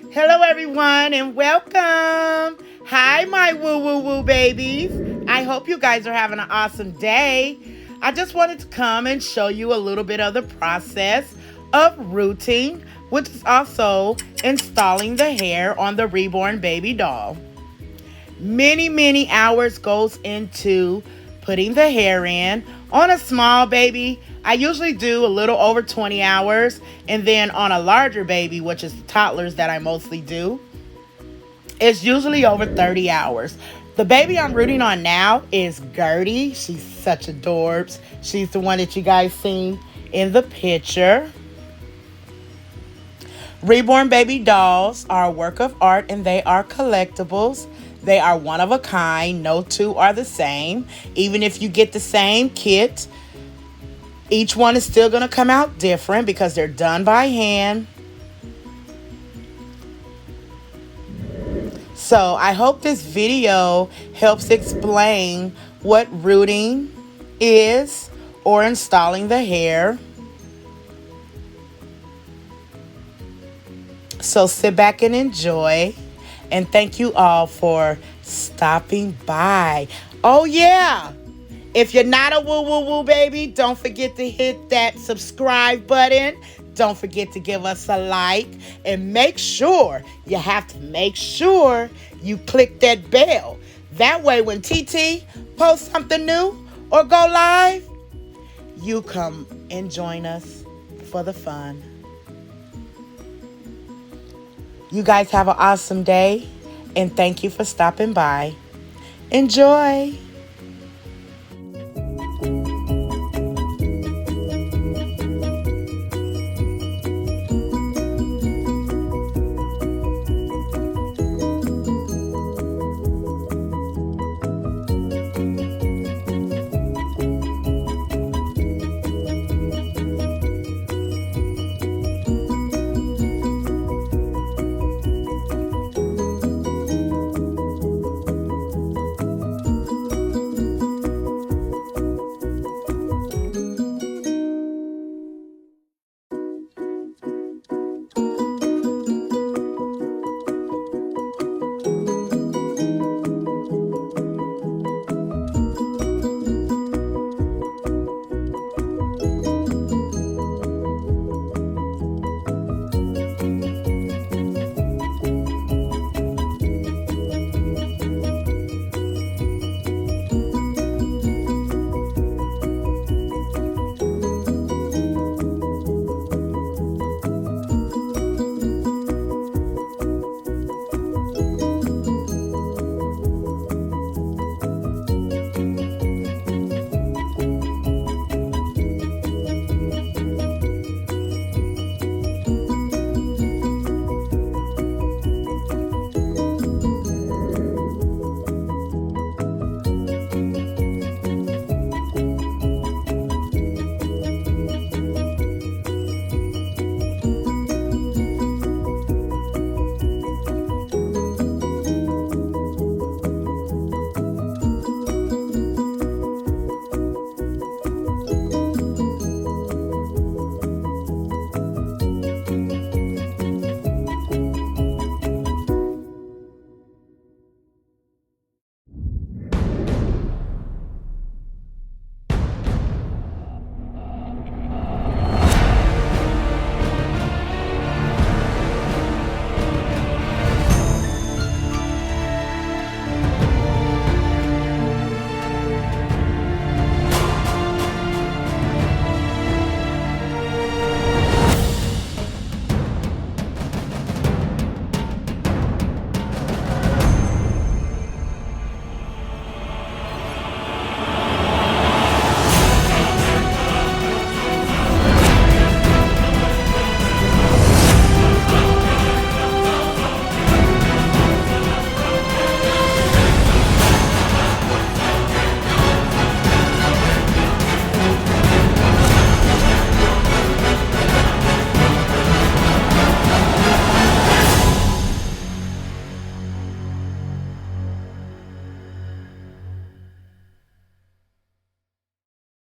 Hello, everyone, and welcome. Hi, my woo woo woo babies. I hope you guys are having an awesome day. I just wanted to come and show you a little bit of the process of rooting, which is also installing the hair on the Reborn baby doll. Many hours goes into putting the hair in. On a small baby, I usually do a little over 20 hours. And then on a larger baby, which is the toddlers that I mostly do, it's usually over 30 hours. The baby I'm rooting on now is Gertie. She's such adorbs. She's the one that you guys seen in the picture. Reborn baby dolls are a work of art and they are collectibles. They are one of a kind. No two are the same. Even if you get the same kit, each one is still going to come out different because they're done by hand. So I hope this video helps explain what rooting is or installing the hair. So sit back and enjoy. And thank you all for stopping by. Oh, yeah. If you're not a woo woo woo baby, don't forget to hit that subscribe button. Don't forget to give us a like. And make sure you click that bell. That way when TT posts something new or go live, you come and join us for the fun. You guys have an awesome day, and thank you for stopping by. Enjoy.